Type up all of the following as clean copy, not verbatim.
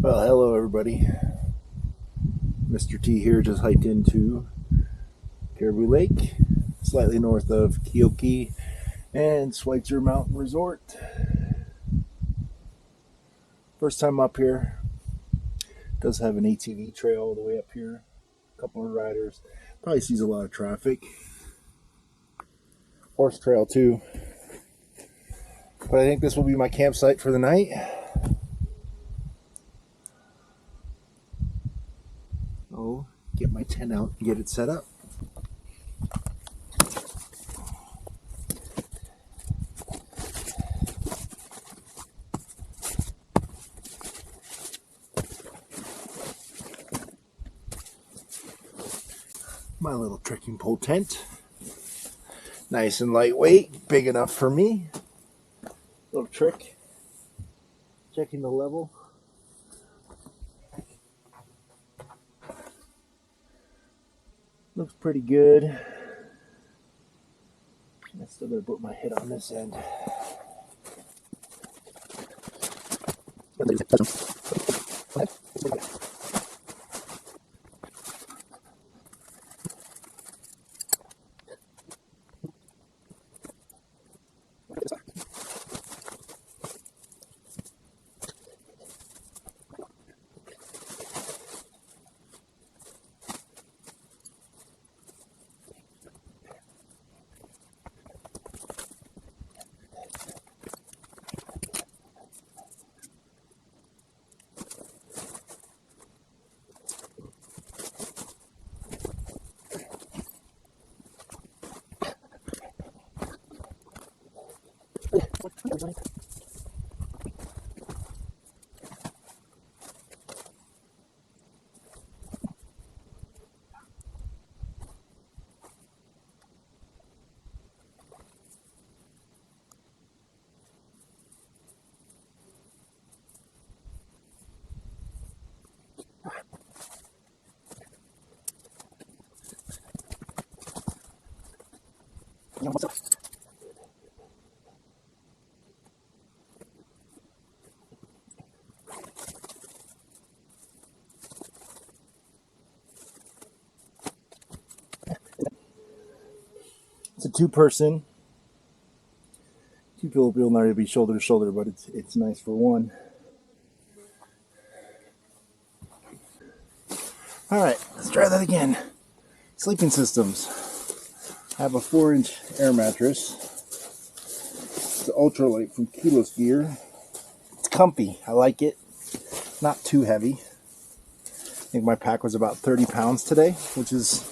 Well, hello everybody. Mr. T here, just hiked into Caribou Lake, slightly north of Keokee and Schweitzer Mountain Resort. First time up here. Does have an ATV trail all the way up here. A couple of riders. Probably sees a lot of traffic. Horse trail too. But I think this will be my campsite for the night. I'll get my tent out and get it set up. My little trekking pole tent. Nice and lightweight, big enough for me. Little trick. Checking the level. Looks pretty good. I still gotta put my head on this end. It's a two-person. Two people will not be shoulder to shoulder, but it's nice for one. All right, let's try that again. Sleeping systems. I have a 4-inch air mattress. It's an ultralight from Kilos Gear. It's comfy. I like it. Not too heavy. I think my pack was about 30 pounds today, which is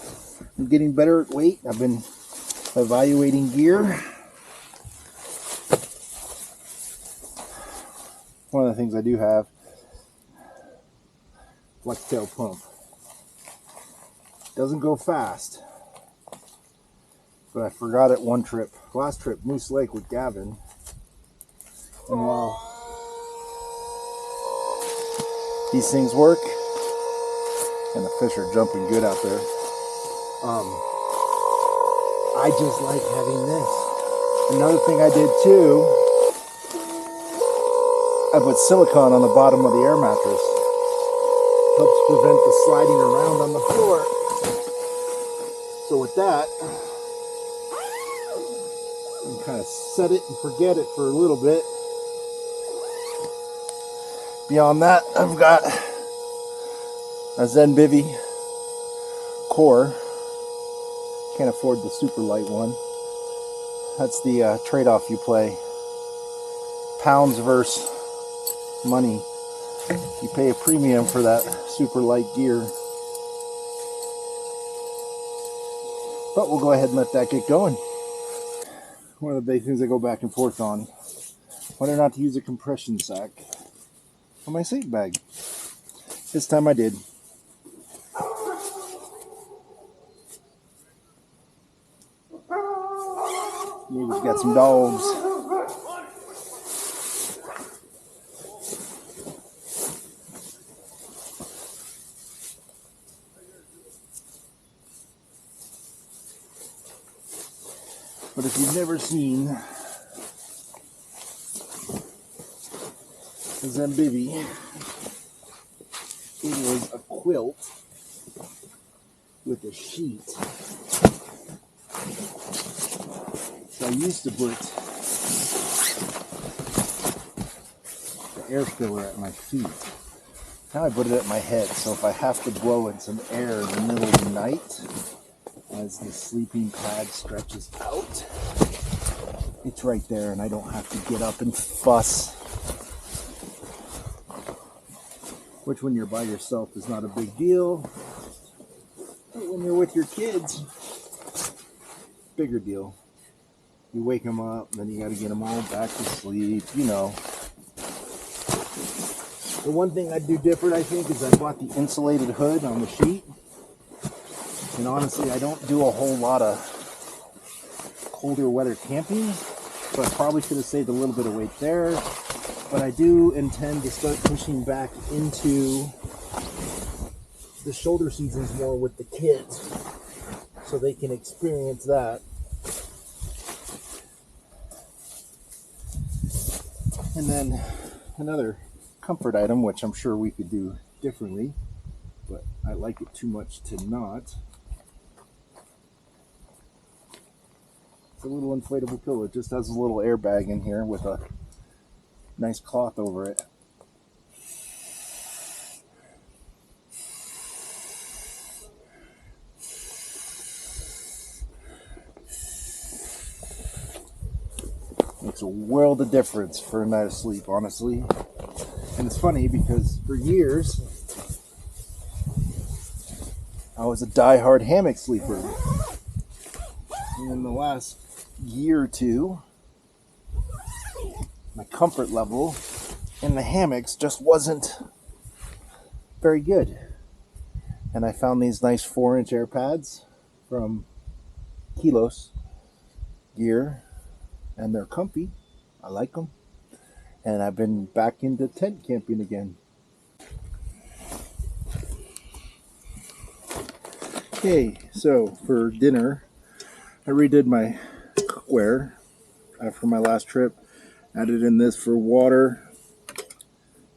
I'm getting better at weight. I've been evaluating gear. One of the things I do have, flex tail pump. Doesn't go fast, but I forgot it one trip. Last trip, Moose Lake with Gavin, and while these things work, and the fish are jumping good out there, I just like having this. Another thing I did too, I put silicone on the bottom of the air mattress. Helps prevent the sliding around on the floor. So with that, you can kind of set it and forget it for a little bit. Beyond that, I've got a Zen Bivy core. Can't afford the super light one. That's the trade-off you play. Pounds versus money. You pay a premium for that super light gear. But we'll go ahead and let that get going. One of the big things I go back and forth on, whether or not to use a compression sack on my sleep bag. This time I did. Neighbor's got some dogs. But if you've never seen a Zen Bivy, It is a quilt with a sheet. So I used to put the air filler at my feet. Now I put it at my head, so if I have to blow in some air in the middle of the night, as the sleeping pad stretches out, it's right there and I don't have to get up and fuss. Which when you're by yourself is not a big deal. But when you're with your kids, bigger deal. You wake them up, then you got to get them all back to sleep, you know. The one thing I do different, I think, is I bought the insulated hood on the sheet. And honestly, I don't do a whole lot of colder weather camping, so I probably should have saved a little bit of weight there. But I do intend to start pushing back into the shoulder seasons more with the kids, so they can experience that. And then another comfort item, which I'm sure we could do differently, but I like it too much to not. It's a little inflatable pillow. It just has a little airbag in here with a nice cloth over it. Makes a world of difference for a night of sleep, honestly. And it's funny because for years, I was a die-hard hammock sleeper. And in the last year or two, my comfort level in the hammocks just wasn't very good. And I found these nice 4-inch air pads from Kilos Gear, and they're comfy. I like them. And I've been back into tent camping again. Okay, so for dinner, I redid my cookware after my last trip. Added in this for water.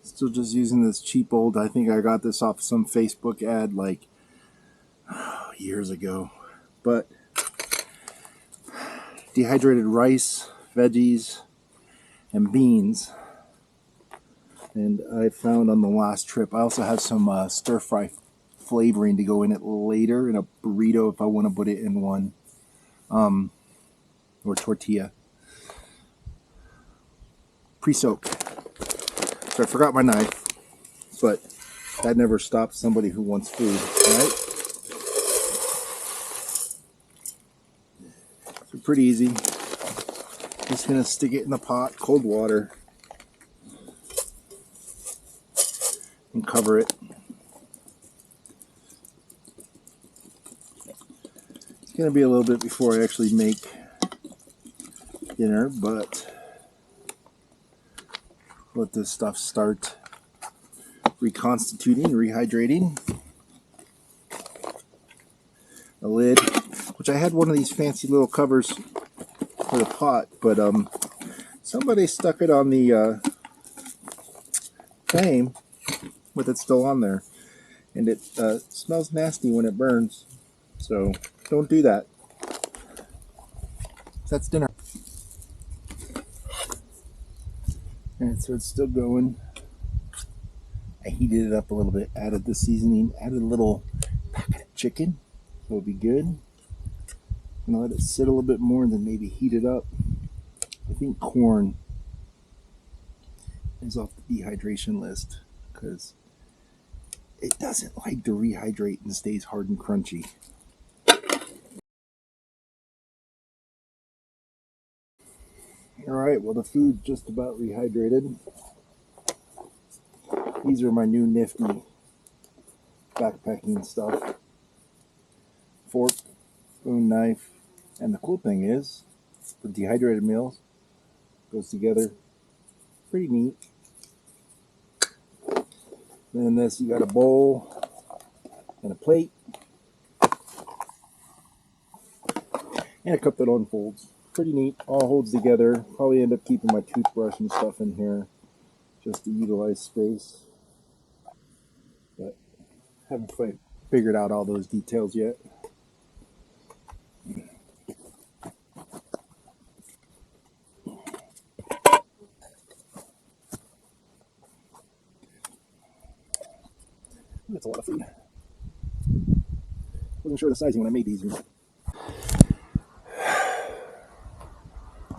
Still just using this cheap old, I think I got this off some Facebook ad like years ago. But dehydrated rice, veggies, and beans. And I found on the last trip, I also have some stir-fry flavoring to go in it later in a burrito if I want to put it in one. Or tortilla. Pre-soak. So I forgot my knife, but that never stops somebody who wants food, right? So pretty easy. Just gonna stick it in the pot, cold water, and cover it. It's gonna be a little bit before I actually make dinner, but let this stuff start reconstituting, rehydrating. A lid, which I had one of these fancy little covers for the pot, but somebody stuck it on the flame with it still on there, and it smells nasty when it burns, so don't do that. That's dinner. Alright, so it's still going. I heated it up a little bit, added the seasoning, added a little packet of chicken, so it'll be good. I'm gonna let it sit a little bit more and then maybe heat it up. I think corn is off the dehydration list because it doesn't like to rehydrate and stays hard and crunchy. Alright, well the food's just about rehydrated. These are my new nifty backpacking stuff. Fork, spoon, knife, and the cool thing is, for dehydrated meals, goes together pretty neat. Then in this you got a bowl and a plate and a cup that unfolds. Pretty neat, all holds together. Probably end up keeping my toothbrush and stuff in here just to utilize space. But Haven't quite figured out all those details yet. That's a lot of food. Wasn't sure the sizing when I made these.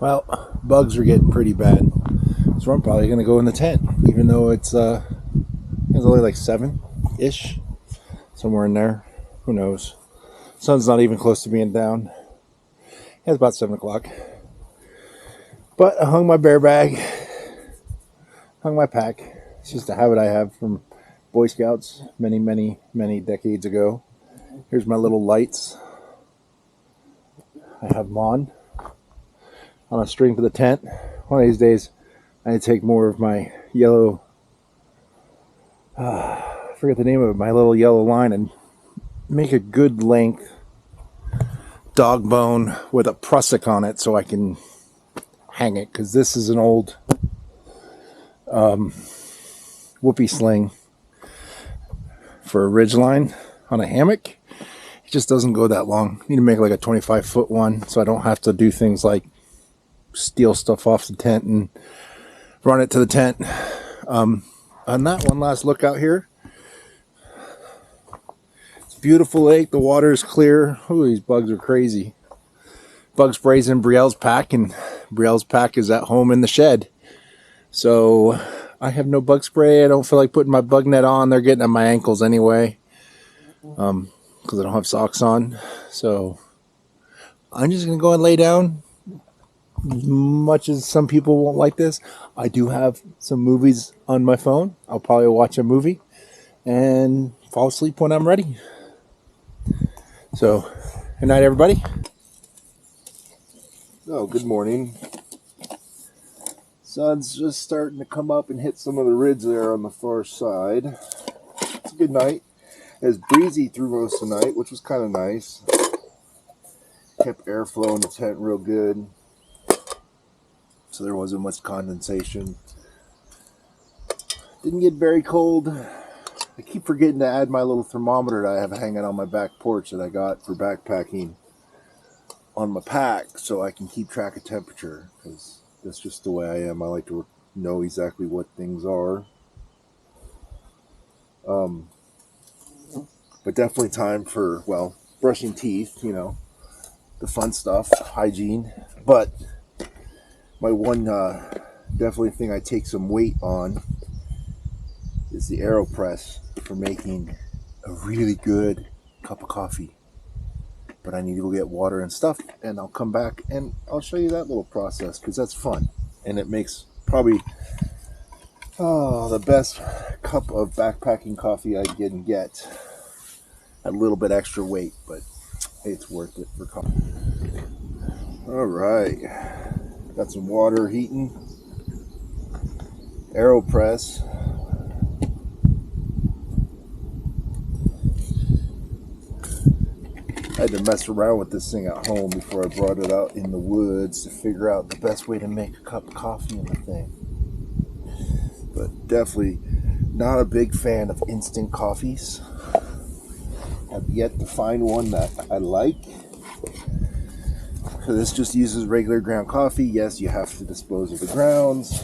Well, bugs are getting pretty bad, so I'm probably gonna go in the tent, even though it's only like 7-ish, somewhere in there. Who knows? Sun's not even close to being down. It's about 7 o'clock. But I hung my bear bag, hung my pack. It's just a habit I have from Boy Scouts many, many, many decades ago. Here's my little lights. I have them on a string for the tent. One of these days, I need to take more of my yellow, I forget the name of it, my little yellow line, and make a good length dog bone with a prusik on it so I can hang it, because this is an old whoopee sling for a ridgeline on a hammock. It just doesn't go that long. I need to make like a 25-foot one so I don't have to do things like steal stuff off the tent and run it to the tent. On that one last look out here, it's a beautiful lake. The water is clear. Oh, these bugs are crazy. Bug spray's in Brielle's pack, and Brielle's pack is at home in the shed. So I have no bug spray. I don't feel like putting my bug net on. They're getting at my ankles anyway, because I don't have socks on. So I'm just going to go and lay down. As much as some people won't like this, I do have some movies on my phone. I'll probably watch a movie and fall asleep when I'm ready. So, good night, everybody. Oh, good morning. Sun's just starting to come up and hit some of the ridge there on the far side. It's a good night. It was breezy through most of the night, which was kind of nice. Kept airflow in the tent real good, so there wasn't much condensation. Didn't get very cold. I keep forgetting to add my little thermometer that I have hanging on my back porch that I got for backpacking on my pack, so I can keep track of temperature, because that's just the way I am. I like to know exactly what things are. But definitely time for, well, brushing teeth, the fun stuff, hygiene. But my one definitely thing I take some weight on is the AeroPress for making a really good cup of coffee. But I need to go get water and stuff, and I'll come back and I'll show you that little process, because that's fun. And it makes probably the best cup of backpacking coffee I can get. A little bit extra weight, but hey, it's worth it for coffee. All right, got some water heating. AeroPress. I had to mess around with this thing at home before I brought it out in the woods to figure out the best way to make a cup of coffee in the thing. But definitely not a big fan of instant coffees. I've yet to find one that I like. So this just uses regular ground coffee. Yes, you have to dispose of the grounds,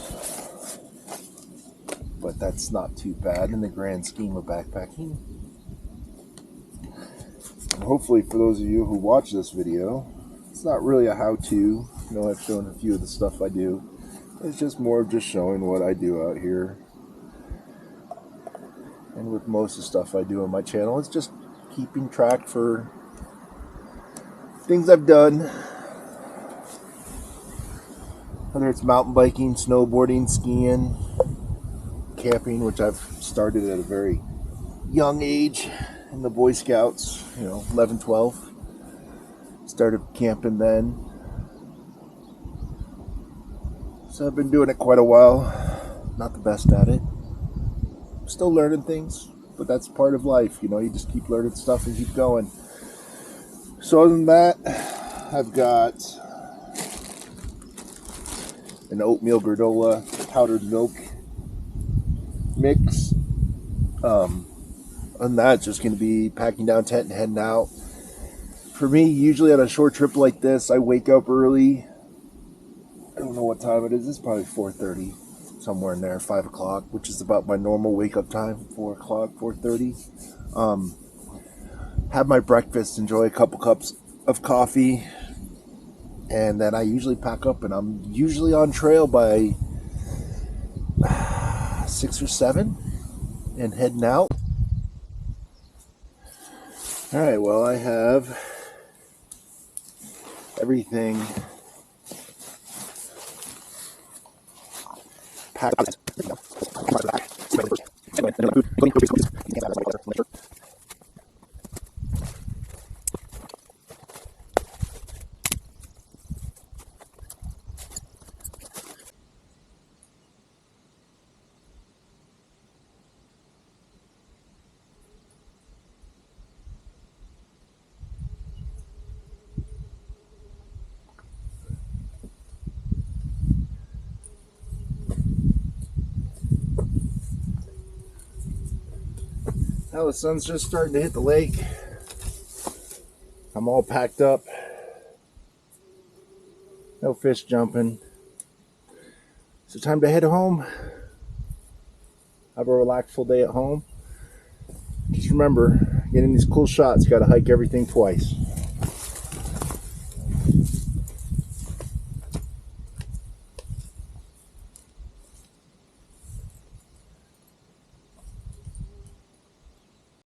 but that's not too bad in the grand scheme of backpacking. And hopefully for those of you who watch this video, it's not really a how-to. I've shown a few of the stuff I do. It's just more of just showing what I do out here. And with most of the stuff I do on my channel, it's just keeping track for things I've done. Whether it's mountain biking, snowboarding, skiing, camping, which I've started at a very young age in the Boy Scouts, 11, 12. Started camping then. So I've been doing it quite a while. Not the best at it. Still learning things, but that's part of life. You just keep learning stuff and keep going. So other than that, I've got an oatmeal granola powdered milk mix, a Other than that, it's just going to be packing down tent and heading out. For me, usually on a short trip like this, I wake up early. I don't know what time it is. It's probably 4:30, somewhere in there, 5 o'clock, which is about my normal wake-up time, 4 o'clock, 4:30. Have my breakfast, enjoy a couple cups of coffee, and then I usually pack up, and I'm usually on trail by 6 or 7 and heading out. All right, well, I have everything packed. Now the sun's just starting to hit the lake. I'm all packed up. No fish jumping. So time to head home. Have a relaxful day at home. Just remember, getting these cool shots, you gotta hike everything twice.